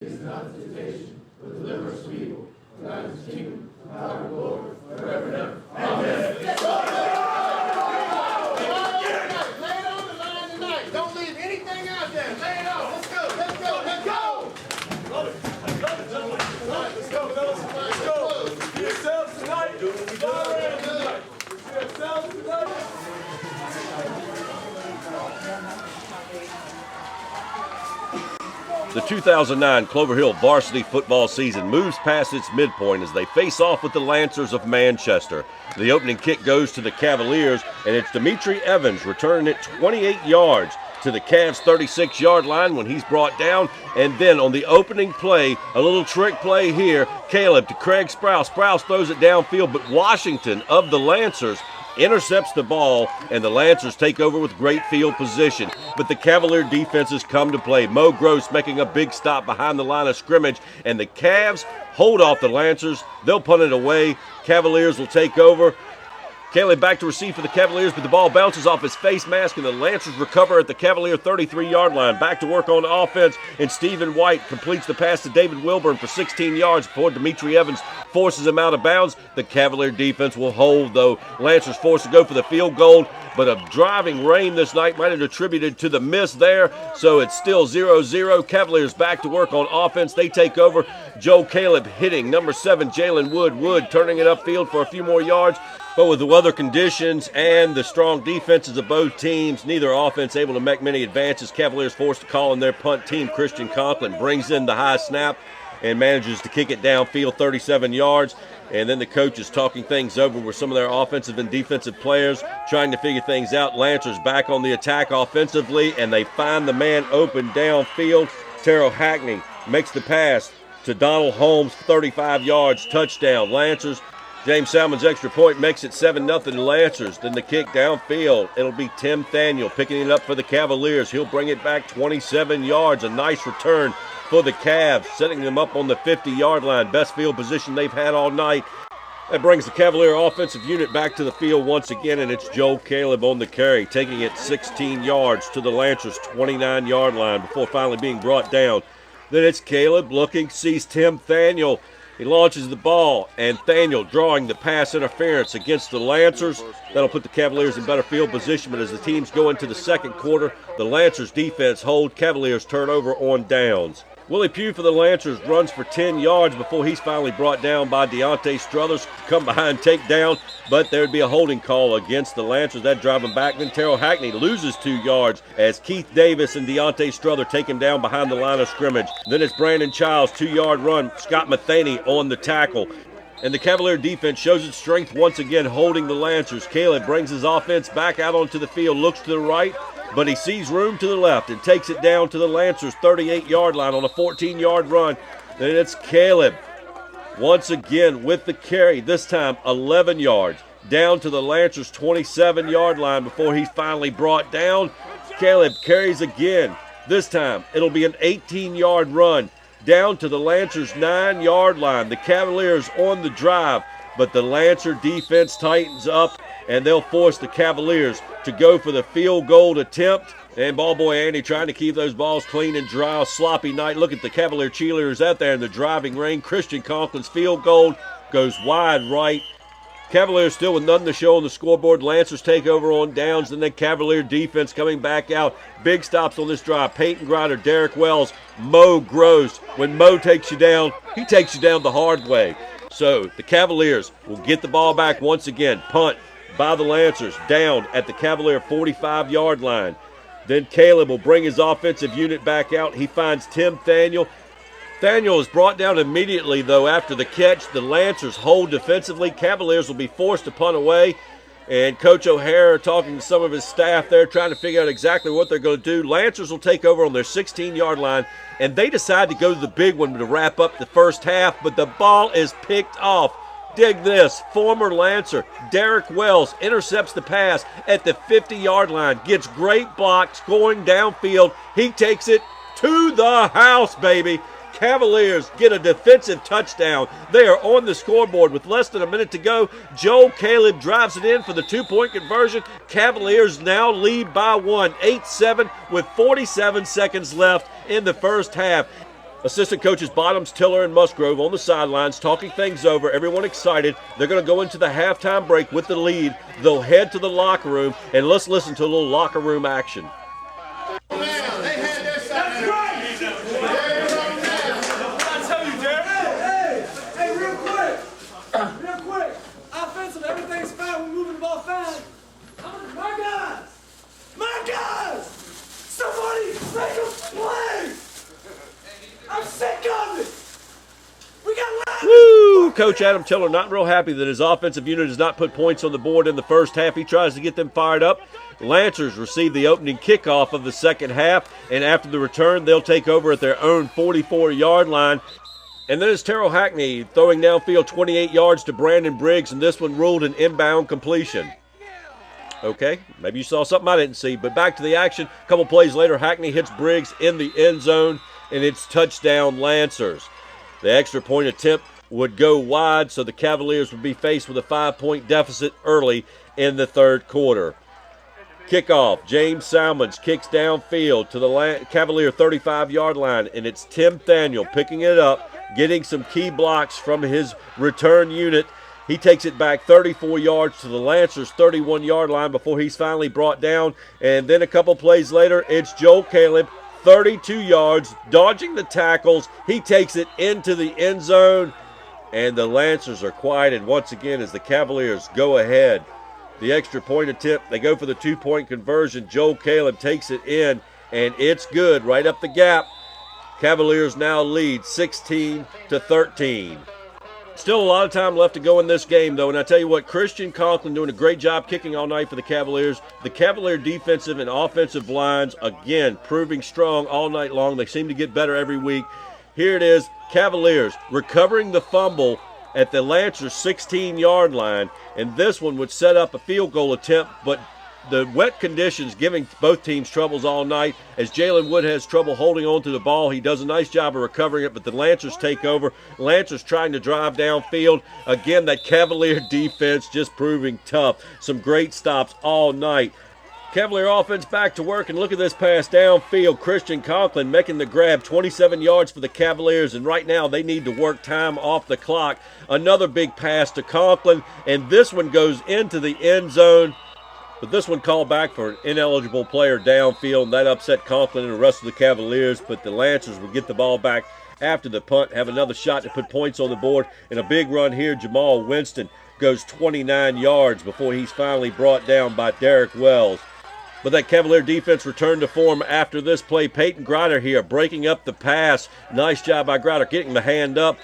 It's not temptation, but deliver us from evil. For thine is the kingdom, the power, and glory, forever and ever. Amen. Lay it on the line tonight. Don't leave anything out there. Lay it on. Let's go. Let's go. Let's go. Love it. Let's go, fellas. Let's go. Be yourselves tonight. Do what we do tonight. Be yourselves tonight. The 2009 Clover Hill varsity football season moves past its midpoint as they face off with the Lancers of Manchester. The opening kick goes to the Cavaliers, and it's Dimitri Evans returning it 28 yards to the Cavs' 36-yard line when he's brought down. And then on the opening play, a little trick play here, Caleb to Craig Sprouse. Sprouse throws it downfield, but Washington of the Lancers intercepts the ball, and the Lancers take over with great field position. But the Cavalier defenses come to play. Mo Gross making a big stop behind the line of scrimmage, and the Cavs hold off the Lancers. They'll punt it away. Cavaliers will take over. Caleb back to receive for the Cavaliers, but the ball bounces off his face mask, and the Lancers recover at the Cavalier 33-yard line. Back to work on offense, and Stephen White completes the pass to David Wilburn for 16 yards before Dimitri Evans forces him out of bounds. The Cavalier defense will hold, though. Lancers forced to go for the field goal, but a driving rain this night might have attributed to the miss there, so it's still 0-0. Cavaliers back to work on offense. They take over. Joe Caleb hitting number 7, Jalen Wood. Wood turning it upfield for a few more yards. But with the weather conditions and the strong defenses of both teams, neither offense able to make many advances. Cavaliers forced to call in their punt team. Christian Conklin brings in the high snap and manages to kick it downfield 37 yards. And then the coach is talking things over with some of their offensive and defensive players, trying to figure things out. Lancers back on the attack offensively, and they find the man open downfield. Terrell Hackney makes the pass to Donald Holmes, 35 yards, touchdown. Lancers. James Salmon's extra point makes it 7-0 Lancers. Then the kick downfield. It'll be Tim Thaniel picking it up for the Cavaliers. He'll bring it back 27 yards. A nice return for the Cavs, setting them up on the 50-yard line. Best field position they've had all night. That brings the Cavalier offensive unit back to the field once again, and it's Joe Caleb on the carry, taking it 16 yards to the Lancers' 29-yard line before finally being brought down. Then it's Caleb looking, sees Tim Thaniel. He launches the ball, and Thaniel drawing the pass interference against the Lancers. That'll put the Cavaliers in better field position, but as the teams go into the second quarter, the Lancers defense hold. Cavaliers turn over on downs. Willie Pugh for the Lancers runs for 10 yards before he's finally brought down by Deontay Struthers to come behind, take down, but there'd be a holding call against the Lancers. That drive him back. Then Terrell Hackney loses 2 yards as Keith Davis and Deontay Struther take him down behind the line of scrimmage. Then it's Brandon Childs, 2-yard run. Scott Matheny on the tackle. And the Cavalier defense shows its strength once again, holding the Lancers. Caleb brings his offense back out onto the field, looks to the right, but he sees room to the left and takes it down to the Lancers' 38-yard line on a 14-yard run. Then it's Caleb once again with the carry, this time 11 yards, down to the Lancers' 27-yard line before he's finally brought down. Caleb carries again. This time it'll be an 18-yard run down to the Lancers' 9-yard line. The Cavaliers on the drive, but the Lancer defense tightens up, and they'll force the Cavaliers to go for the field goal attempt. And ball boy Andy trying to keep those balls clean and dry. A sloppy night. Look at the Cavalier cheerleaders out there in the driving rain. Christian Conklin's field goal goes wide right. Cavaliers still with nothing to show on the scoreboard. Lancers take over on downs, and then Cavalier defense coming back out. Big stops on this drive. Peyton Grider, Derek Wells, Mo Gross. When Mo takes you down, he takes you down the hard way. So the Cavaliers will get the ball back once again. Punt by the Lancers down at the Cavalier 45-yard line. Then Caleb will bring his offensive unit back out. He finds Tim Thaniel. Thaniel is brought down immediately, though, after the catch. The Lancers hold defensively. Cavaliers will be forced to punt away. And Coach O'Hara talking to some of his staff there, trying to figure out exactly what they're going to do. Lancers will take over on their 16-yard line, and they decide to go to the big one to wrap up the first half, but the ball is picked off. Dig this. Former Lancer Derek Wells intercepts the pass at the 50-yard line, gets great blocks going downfield. He takes it to the house, baby. Cavaliers get a defensive touchdown. They are on the scoreboard with less than a minute to go. Joe Caleb drives it in for the 2-point conversion. Cavaliers now lead by 1, 8-7 with 47 seconds left in the first half. Assistant coaches Bottoms, Tiller, and Musgrove on the sidelines talking things over, everyone excited. They're going to go into the halftime break with the lead. They'll head to the locker room, and let's listen to a little locker room action. Everything's fine. We're moving the ball fine. My guys! Somebody make a play! I'm sick of it! We got loud! Woo! Coach Adam Tiller not real happy that his offensive unit has not put points on the board in the first half. He tries to get them fired up. Lancers receive the opening kickoff of the second half, and after the return, they'll take over at their own 44-yard line. And then it's Terrell Hackney throwing downfield 28 yards to Brandon Briggs, and this one ruled an inbound completion. Okay, maybe you saw something I didn't see, but back to the action. A couple plays later, Hackney hits Briggs in the end zone, and it's touchdown Lancers. The extra point attempt would go wide, so the Cavaliers would be faced with a 5-point deficit early in the third quarter. Kickoff, James Salmons kicks downfield to the Cavalier 35-yard line, and it's Tim Thaniel picking it up, getting some key blocks from his return unit. He takes it back 34 yards to the Lancers' 31-yard line before he's finally brought down. And then a couple plays later, it's Joel Caleb, 32 yards, dodging the tackles. He takes it into the end zone, and the Lancers are quieted once again as the Cavaliers go ahead. The extra point attempt, they go for the 2-point conversion. Joel Caleb takes it in, and it's good right up the gap. Cavaliers now lead 16-13. Still a lot of time left to go in this game, though, and I tell you what, Christian Conklin doing a great job kicking all night for the Cavaliers. The Cavalier defensive and offensive lines, again, proving strong all night long. They seem to get better every week. Here it is, Cavaliers recovering the fumble at the Lancers' 16-yard line, and this one would set up a field goal attempt, but the wet conditions giving both teams troubles all night as Jalen Wood has trouble holding on to the ball. He does a nice job of recovering it, but the Lancers take over. Lancers trying to drive downfield. Again, that Cavalier defense just proving tough. Some great stops all night. Cavalier offense back to work, and look at this pass downfield. Christian Conklin making the grab, 27 yards for the Cavaliers, and right now they need to work time off the clock. Another big pass to Conklin, and this one goes into the end zone. But this one called back for an ineligible player downfield, and that upset Conklin and the rest of the Cavaliers. But the Lancers will get the ball back after the punt, have another shot to put points on the board. And a big run here, Jamal Winston goes 29 yards before he's finally brought down by Derek Wells. But that Cavalier defense returned to form after this play. Peyton Grider here breaking up the pass. Nice job by Grider getting the hand up.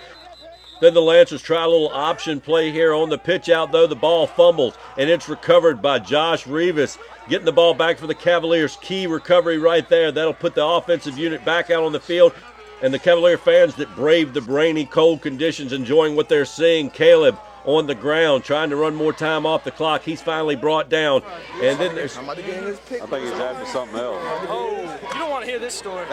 Then the Lancers try a little option play here on the pitch out, though. The ball fumbles, and it's recovered by Josh Rivas. Getting the ball back for the Cavaliers. Key recovery right there. That'll put the offensive unit back out on the field. And the Cavalier fans that braved the brainy, cold conditions enjoying what they're seeing. Caleb on the ground trying to run more time off the clock. He's finally brought down. And then there's... I think he's after something else. Oh, you don't want to hear this story.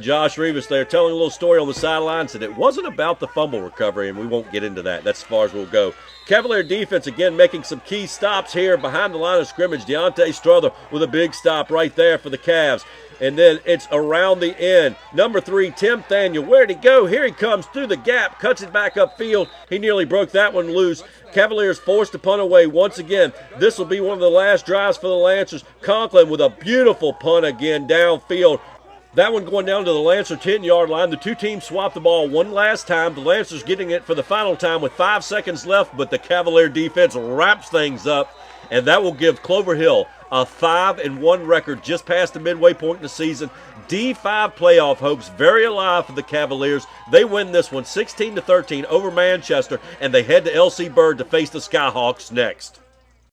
Josh Rivas there telling a little story on the sideline, said it wasn't about the fumble recovery, and we won't get into that. That's as far as we'll go. Cavalier defense again making some key stops here behind the line of scrimmage. Deontay Strother with a big stop right there for the Cavs. And then it's around the end. Number 3, Tim Thaniel. Where'd he go? Here he comes through the gap, cuts it back upfield. He nearly broke that one loose. Cavaliers forced to punt away once again. This will be one of the last drives for the Lancers. Conklin with a beautiful punt again downfield. That one going down to the Lancer 10-yard line. The two teams swap the ball one last time. The Lancers getting it for the final time with 5 seconds left, but the Cavalier defense wraps things up, and that will give Clover Hill a 5-1 record just past the midway point in the season. D5 playoff hopes very alive for the Cavaliers. They win this one 16-13 over Manchester, and they head to LC Bird to face the Skyhawks next.